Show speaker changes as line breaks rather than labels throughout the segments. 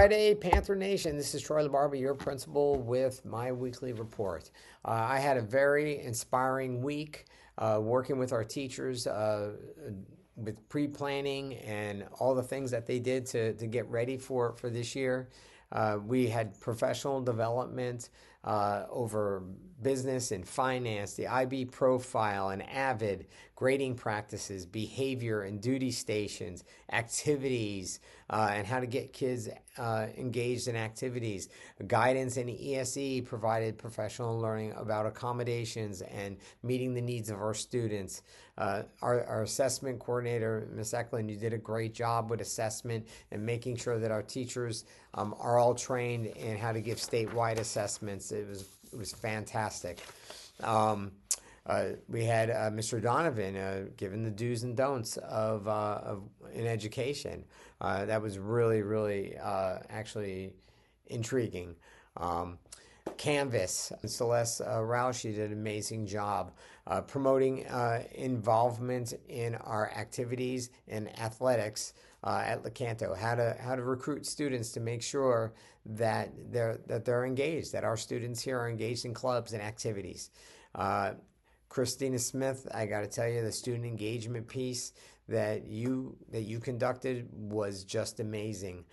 Friday, Panther Nation. This is Troy LaBarbara, your principal, with my weekly report. I had a very inspiring week working with our teachers with pre-planning and all the things that they did to get ready for this year. We had professional development over business and finance, the IB profile and AVID, grading practices, behavior and duty stations, activities, and how to get kids engaged in activities. Guidance and ESE provided professional learning about accommodations and meeting the needs of our students. Our assessment coordinator, Ms. Eklund, you did a great job with assessment and making sure that our teachers are all trained in how to give statewide assessments. It was fantastic. We had Mr. Donovan giving the do's and don'ts of in education. That was really actually intriguing. Canvas, Celeste Roush did an amazing job promoting involvement in our activities and athletics at Lecanto. How to recruit students to make sure that they're engaged, that our students here are engaged in clubs and activities. Christina Smith, I got to tell you, the student engagement piece that you conducted was just amazing.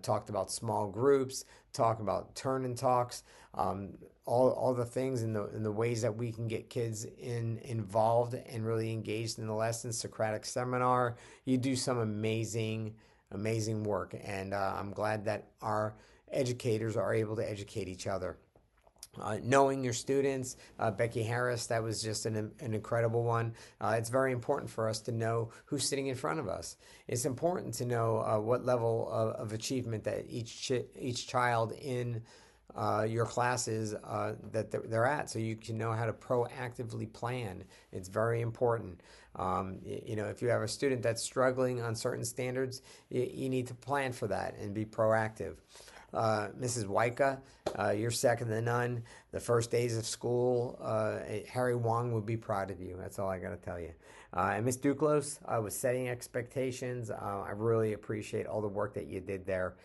Talked about small groups, talked about turn and talks, all the things and the ways that we can get kids involved and really engaged in the lessons. Socratic seminar, you do some amazing work, and I'm glad that our educators are able to educate each other. Knowing your students, Becky Harris, that was just an incredible one. It's very important for us to know who's sitting in front of us. It's important to know what level of achievement that each child in your classes that they're at, so you can know how to proactively plan. It's very important. If you have a student that's struggling on certain standards, you need to plan for that and be proactive. Mrs. Waika, you're second to none. The first days of school, Harry Wong would be proud of you. That's all I got to tell you. And Ms. Duclos was setting expectations. I really appreciate all the work that you did there.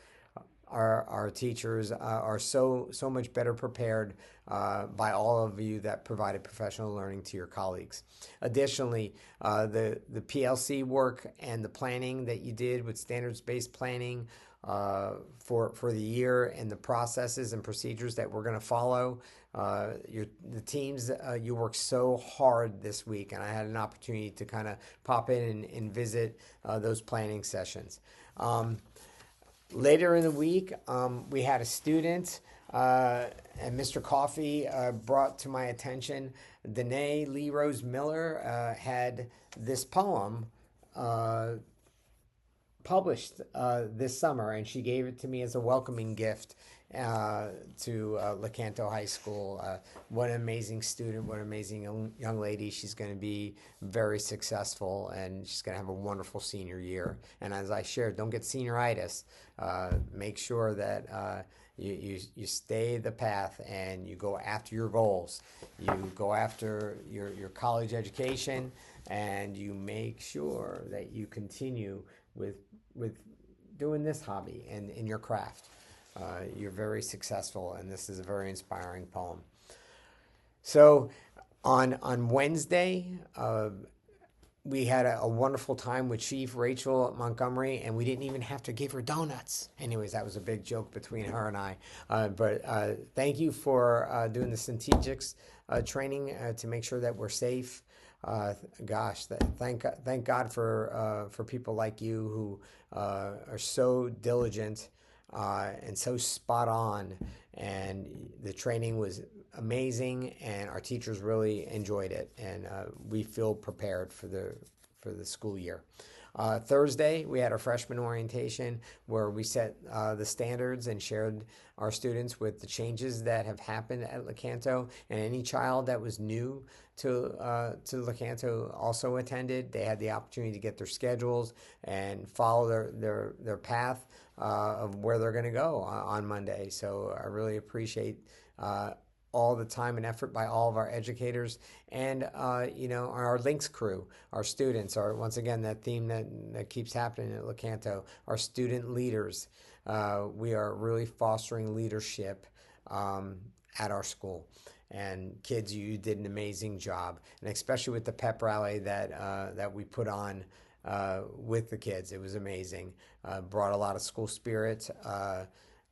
Our teachers are so much better prepared by all of you that provided professional learning to your colleagues. Additionally, the PLC work and the planning that you did with standards-based planning for the year and the processes and procedures that we're going to follow. The teams, you worked so hard this week, and I had an opportunity to kind of pop in and visit those planning sessions. Later in the week, we had a student, and Mr. Coffey brought to my attention, Danae Lee Rose Miller had this poem published this summer, and she gave it to me as a welcoming gift to Lecanto High School. What an amazing student, what an amazing young lady. She's going to be very successful, and she's going to have a wonderful senior year. And as I shared, don't get senioritis. Make sure that you stay the path and you go after your goals. You go after your college education, and you make sure that you continue with doing this hobby and in your craft. You're very successful, and this is a very inspiring poem. So on Wednesday, we had a wonderful time with Chief Rachel Montgomery, and we didn't even have to give her donuts. Anyways, that was a big joke between her and I. But thank you for doing the strategics training to make sure that we're safe. Thank God for people like you who are so diligent and so spot on. And the training was amazing, and our teachers really enjoyed it, and we feel prepared for the school year. Thursday, we had our freshman orientation where we set the standards and shared our students with the changes that have happened at Lecanto, and any child that was new to Lecanto also attended. They had the opportunity to get their schedules and follow their path of where they're going to go on Monday. So I really appreciate all the time and effort by all of our educators and our links crew, our students, are once again that theme that keeps happening at Lecanto, our student leaders. we are really fostering leadership at our school. And kids, you did an amazing job, and especially with the pep rally that we put on with the kids. It was amazing. Brought a lot of school spirit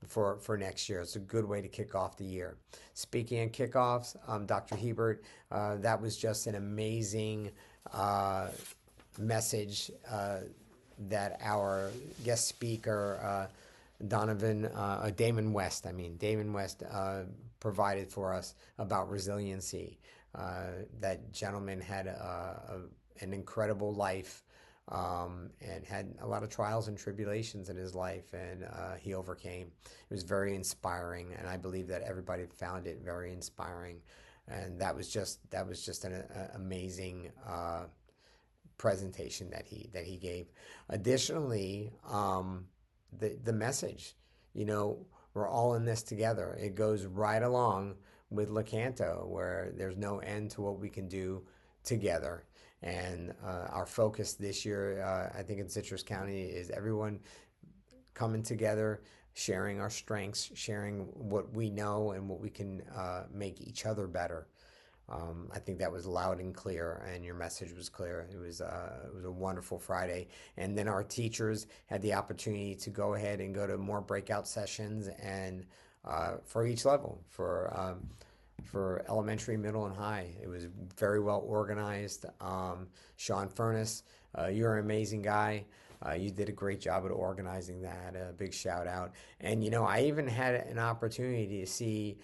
for next year. It's a good way to kick off the year. Speaking of kickoffs, Dr. Hebert, that was just an amazing message that our guest speaker, Damon West provided for us about resiliency. That gentleman had an incredible life and had a lot of trials and tribulations in his life, and he overcame. It was very inspiring, and I believe that everybody found it very inspiring. And that was just an amazing presentation that he gave. Additionally, the message, we're all in this together. It goes right along with LaCanto, where there's no end to what we can do together. And our focus this year, I think in Citrus County, is everyone coming together, sharing our strengths, sharing what we know and what we can make each other better. I think that was loud and clear, and your message was clear. It was a wonderful Friday. And then our teachers had the opportunity to go ahead and go to more breakout sessions, and for each level, for elementary, middle, and high. It was very well organized. Sean Furness, you're an amazing guy. You did a great job at organizing that. A big shout out. And I even had an opportunity to see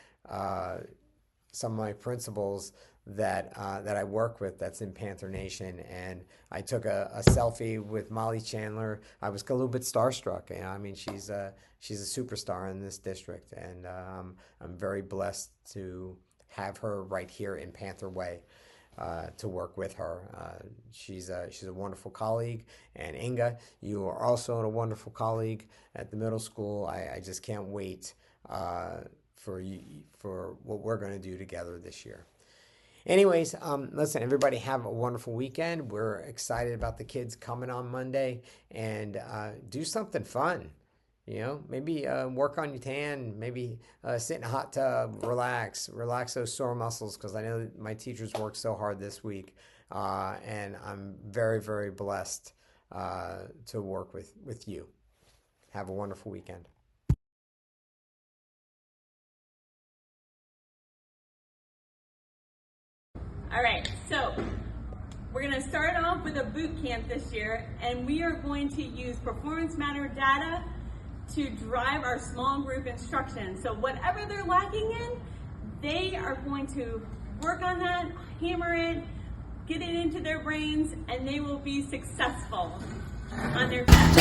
some of my principals that I work with that's in Panther Nation, and I took a selfie with Molly Chandler. I was a little bit starstruck. She's a superstar in this district, and I'm very blessed to have her right here in Panther Way to work with her. She's a wonderful colleague, and Inga, you are also a wonderful colleague at the middle school. I just can't wait for what we're going to do together this year. Anyways, listen, everybody have a wonderful weekend. We're excited about the kids coming on Monday, and do something fun. Maybe work on your tan, maybe sit in a hot tub, relax those sore muscles, because I know my teachers worked so hard this week, and I'm very, very blessed to work with you. Have a wonderful weekend.
All right, so we're going to start off with a boot camp this year, and we are going to use Performance Matter data to drive our small group instruction. So whatever they're lacking in, they are going to work on that, hammer it, get it into their brains, and they will be successful on their test.